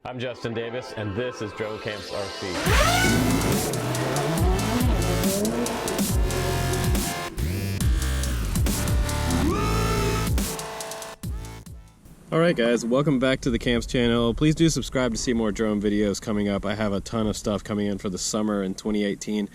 I'm Justin Davis, and this is Drone Camps RC. Alright guys, welcome back to the Camps channel. Please do subscribe to see more drone videos coming up. I have a ton of stuff coming in for the summer in 2018.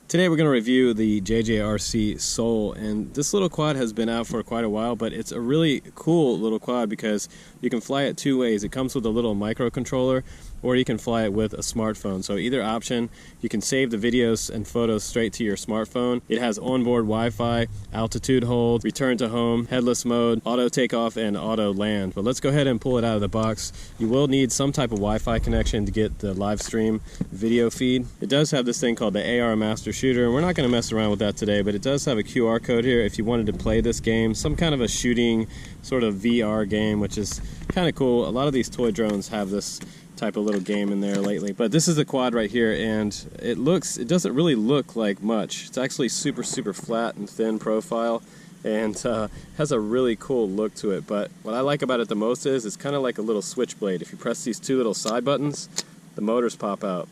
Today we're going to review the JJRC SOL, and this little quad has been out for quite a while, but it's a really cool little quad because you can fly it two ways. It comes with a little microcontroller, or you can fly it with a smartphone. So either option, you can save the videos and photos straight to your smartphone. It has onboard Wi-Fi, altitude hold, return to home, headless mode, auto takeoff, and auto land. But let's go ahead and pull it out of the box. You will need some type of Wi-Fi connection to get the live stream video feed. It does have this thing called the AR Master Shooter, and we're not going to mess around with that today, but it does have a QR code here if you wanted to play this game, some kind of a shooting sort of VR game, which is kind of cool. A lot of these toy drones have this type of little game in there lately, but this is a quad right here, and it doesn't really look like much. It's actually super flat and thin profile, and has a really cool look to it. But what I like about it the most is it's kind of like a little switchblade. If you press these two little side buttons, the motors pop out.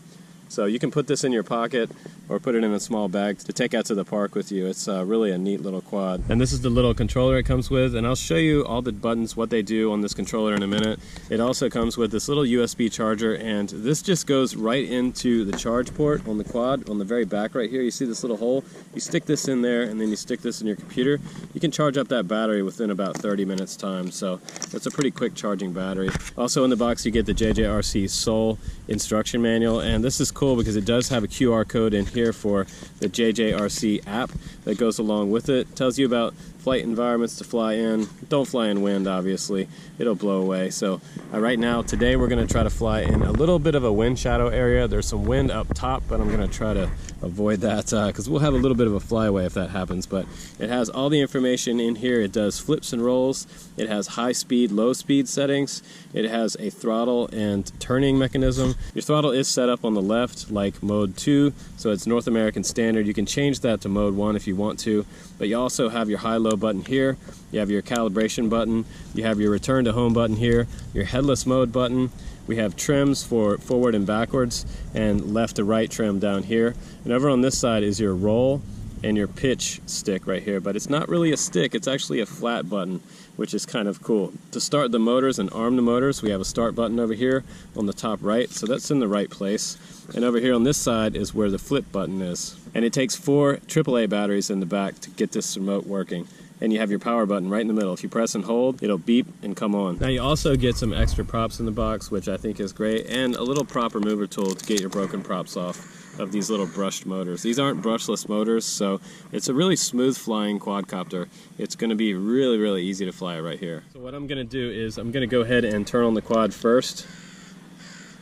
So you can put this in your pocket or put it in a small bag to take out to the park with you. It's really a neat little quad. And this is the little controller it comes with, and I'll show you all the buttons, what they do on this controller in a minute. It also comes with this little USB charger, and this just goes right into the charge port on the quad on the very back right here. You see this little hole? You stick this in there, and then you stick this in your computer. You can charge up that battery within about 30 minutes time, so it's a pretty quick charging battery. Also in the box you get the JJRC SOL instruction manual, and this is cool because it does have a QR code in here for the JJRC app that goes along with it. It tells you about flight environments to fly in. Don't fly in wind, obviously. It'll blow away. So right now, today we're going to try to fly in a little bit of a wind shadow area. There's some wind up top, but I'm going to try to avoid that because we'll have a little bit of a flyaway if that happens. But it has all the information in here. It does flips and rolls. It has high speed, low speed settings. It has a throttle and turning mechanism. Your throttle is set up on the left like mode 2, so it's North American standard. You can change that to mode 1 if you want to, but you also have your high-low button here. You have your calibration button. You have your return to home button here, your headless mode button. We have trims for forward and backwards, and left to right trim down here. And over on this side is your roll and your pitch stick right here, but it's not really a stick, it's actually a flat button, which is kind of cool. To start the motors and arm the motors, we have a start button over here on the top right, so that's in the right place. And over here on this side is where the flip button is. And it takes 4 AAA batteries in the back to get this remote working. And you have your power button right in the middle. If you press and hold, it'll beep and come on. Now you also get some extra props in the box, which I think is great, and a little prop remover tool to get your broken props off of these little brushed motors. These aren't brushless motors, so it's a really smooth flying quadcopter. It's going to be really easy to fly right here. So what I'm going to do is I'm going to go ahead and turn on the quad first,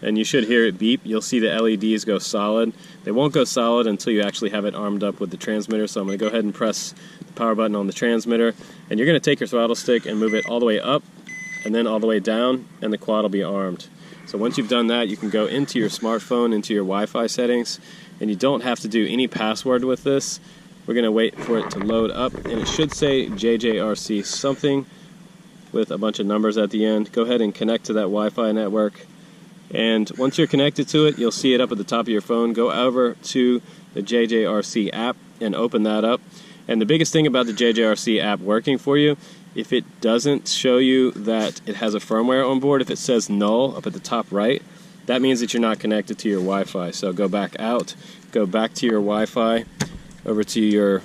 and you should hear it beep. You'll see the LEDs go solid. They won't go solid until you actually have it armed up with the transmitter, so I'm going to go ahead and press the power button on the transmitter, and you're going to take your throttle stick and move it all the way up and then all the way down, and the quad will be armed. So once you've done that, you can go into your smartphone, into your Wi-Fi settings, and you don't have to do any password with this. We're going to wait for it to load up, and it should say JJRC something with a bunch of numbers at the end. Go ahead and connect to that Wi-Fi network, and once you're connected to it, you'll see it up at the top of your phone. Go over to the JJRC app and open that up. And the biggest thing about the JJRC app working for you, if it doesn't show you that it has a firmware on board, if it says null up at the top right, that means that you're not connected to your Wi-Fi. So go back out, go back to your Wi-Fi, over to your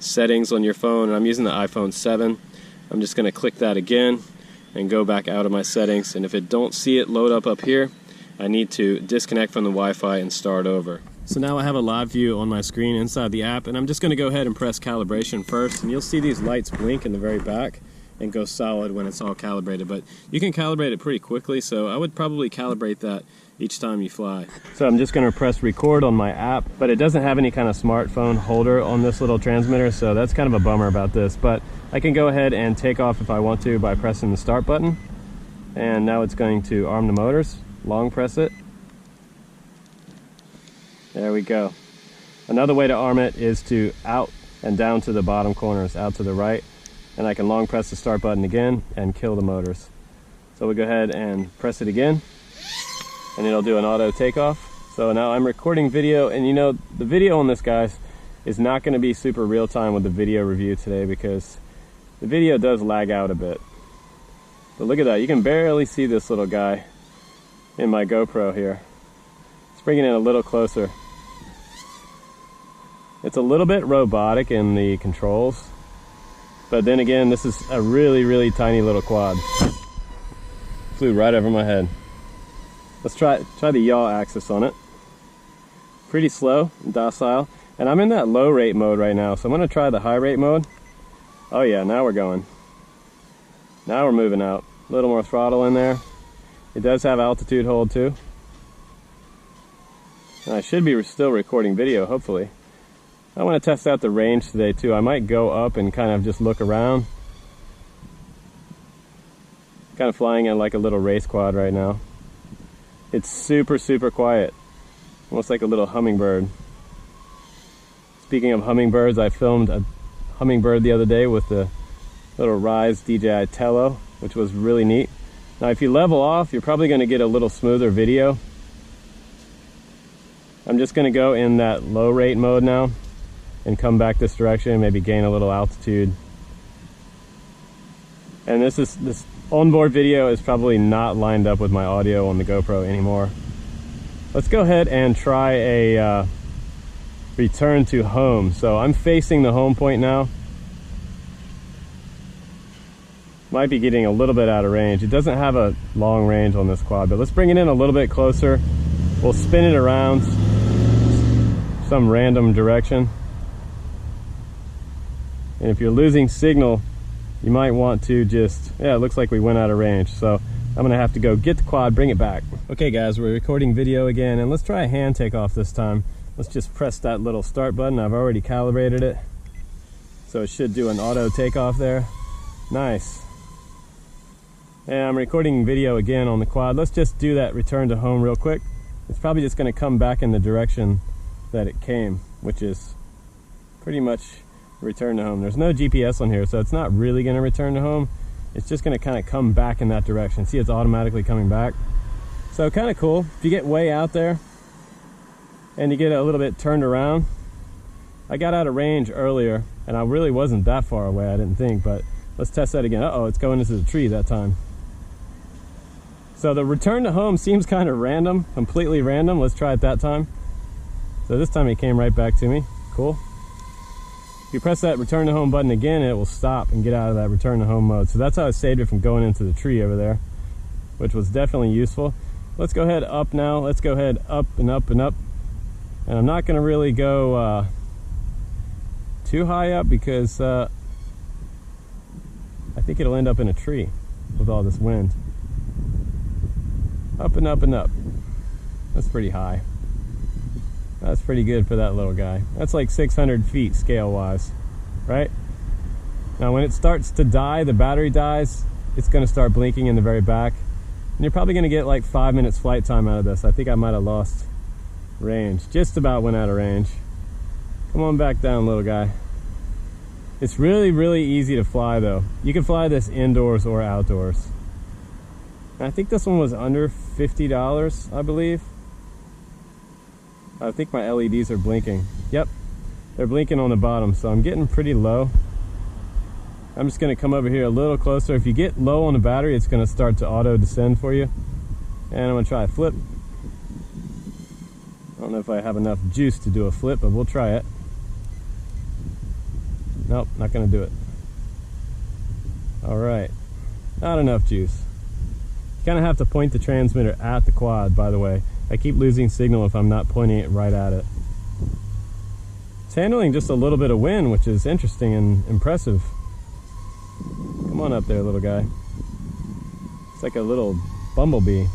settings on your phone, and I'm using the iPhone 7. I'm just going to click that again and go back out of my settings, and if it don't see it load up here, I need to disconnect from the Wi-Fi and start over. So now I have a live view on my screen inside the app, and I'm just going to go ahead and press calibration first, and you'll see these lights blink in the very back and go solid when it's all calibrated. But you can calibrate it pretty quickly, so I would probably calibrate that each time you fly. So I'm just going to press record on my app, but it doesn't have any kind of smartphone holder on this little transmitter, so that's kind of a bummer about this. But I can go ahead and take off if I want to by pressing the start button, and now it's going to arm the motors. Long press it. There we go. Another way to arm it is to out and down to the bottom corners, out to the right, and I can long press the start button again and kill the motors. So we go ahead and press it again, and it'll do an auto takeoff. So now I'm recording video, and you know, the video on this, guys, is not going to be super real time with the video review today because the video does lag out a bit. But look at that, you can barely see this little guy in my GoPro here. Let's bring it in a little closer. It's a little bit robotic in the controls, but then again, this is a really tiny little quad. Flew right over my head. Let's try the yaw axis on it. Pretty slow and docile, and I'm in that low rate mode right now, so I'm going to try the high rate mode. Oh yeah, now we're going. Now we're moving out. A little more throttle in there. It does have altitude hold too. And I should be still recording video, hopefully. I want to test out the range today too. I might go up and kind of just look around. Kind of flying in like a little race quad right now. It's super quiet. Almost like a little hummingbird. Speaking of hummingbirds, I filmed a hummingbird the other day with the little Rise DJI Tello, which was really neat. Now if you level off, you're probably going to get a little smoother video. I'm just going to go in that low rate mode now and come back this direction, maybe gain a little altitude. And this onboard video is probably not lined up with my audio on the GoPro anymore. Let's go ahead and try a return to home. So I'm facing the home point now. Might be getting a little bit out of range. It doesn't have a long range on this quad, but let's bring it in a little bit closer. We'll spin it around some random direction. And if you're losing signal, you might want to just, yeah, it looks like we went out of range. So I'm gonna have to go get the quad, bring it back. Okay guys, we're recording video again, and let's try a hand takeoff this time. Let's just press that little start button. I've already calibrated it, so it should do an auto takeoff there. Nice. And I'm recording video again on the quad. Let's just do that return to home real quick. It's probably just gonna come back in the direction that it came, which is pretty much return to home. There's no GPS on here, so it's not really going to return to home. It's just going to kind of come back in that direction. See, it's automatically coming back. So kind of cool. If you get way out there and you get a little bit turned around. I got out of range earlier and I really wasn't that far away, I didn't think, but let's test that again. Uh-oh, it's going into the tree that time. So the return to home seems kind of random, completely random. Let's try it that time. So this time it came right back to me. Cool. If you press that return to home button again, it will stop and get out of that return to home mode. So that's how I saved it from going into the tree over there, which was definitely useful. Let's go ahead up now. Let's go ahead up and up and up. And I'm not going to really go too high up because I think it'll end up in a tree with all this wind. Up and up and up. That's pretty high. That's pretty good for that little guy. That's like 600 feet scale wise, right? Now when it starts to die, the battery dies, it's going to start blinking in the very back. And you're probably going to get like 5 minutes flight time out of this. I think I might have lost range. Just about went out of range. Come on back down, little guy. It's really, really easy to fly though. You can fly this indoors or outdoors. And I think this one was under $50, I believe. I think my LEDs are blinking. Yep, they're blinking on the bottom, so I'm getting pretty low. I'm just going to come over here a little closer. If you get low on the battery, it's going to start to auto descend for you. And I'm going to try a flip. I don't know if I have enough juice to do a flip, but we'll try it. Nope, not going to do it. All right, not enough juice. You kind of have to point the transmitter at the quad, by the way. I keep losing signal if I'm not pointing it right at it. It's handling just a little bit of wind, which is interesting and impressive. Come on up there, little guy. It's like a little bumblebee.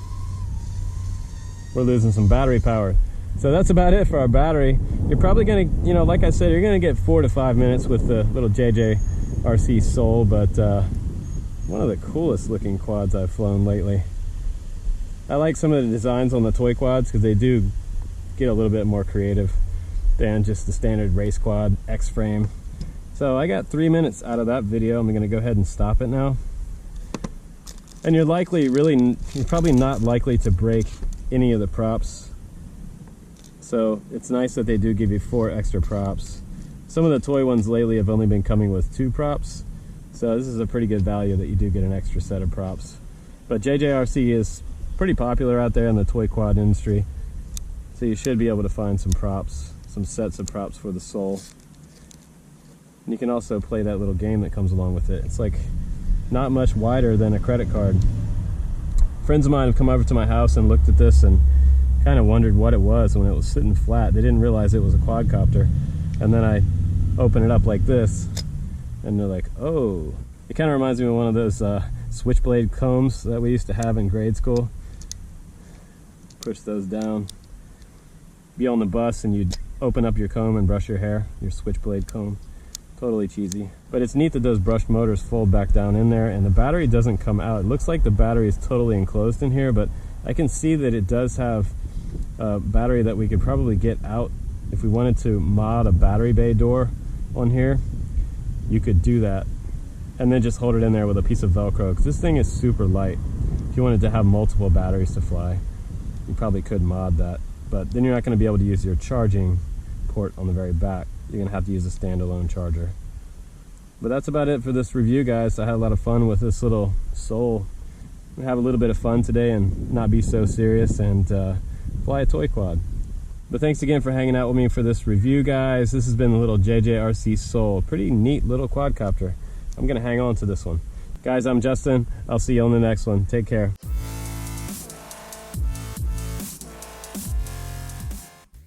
We're losing some battery power. So that's about it for our battery. You're probably gonna, you know, like I said, you're gonna get 4 to 5 minutes with the little JJRC SOL, but one of the coolest looking quads I've flown lately. I like some of the designs on the toy quads because they do get a little bit more creative than just the standard race quad X-frame. So I got 3 minutes out of that video. I'm going to go ahead and stop it now. And you're probably not likely to break any of the props. So it's nice that they do give you 4 extra props. Some of the toy ones lately have only been coming with 2 props. So this is a pretty good value that you do get an extra set of props. But JJRC is pretty popular out there in the toy quad industry. So you should be able to find some props, some sets of props for the Sol. And you can also play that little game that comes along with it. It's like not much wider than a credit card. Friends of mine have come over to my house and looked at this and kind of wondered what it was when it was sitting flat. They didn't realize it was a quadcopter. And then I open it up like this and they're like, oh. It kind of reminds me of one of those switchblade combs that we used to have in grade school. Push those down. Be on the bus and you'd open up your comb and brush your hair, your switchblade comb. Totally cheesy. But it's neat that those brushed motors fold back down in there and the battery doesn't come out. It looks like the battery is totally enclosed in here, but I can see that it does have a battery that we could probably get out. If we wanted to mod a battery bay door on here, you could do that. And then just hold it in there with a piece of Velcro, because this thing is super light. If you wanted to have multiple batteries to fly, you probably could mod that. But then you're not going to be able to use your charging port on the very back. You're going to have to use a standalone charger. But that's about it for this review, guys. I had a lot of fun with this little Sol. I'm going to have a little bit of fun today and not be so serious and fly a toy quad. But thanks again for hanging out with me for this review, guys. This has been the little JJRC SOL. Pretty neat little quadcopter. I'm going to hang on to this one. Guys, I'm Justin. I'll see you on the next one. Take care.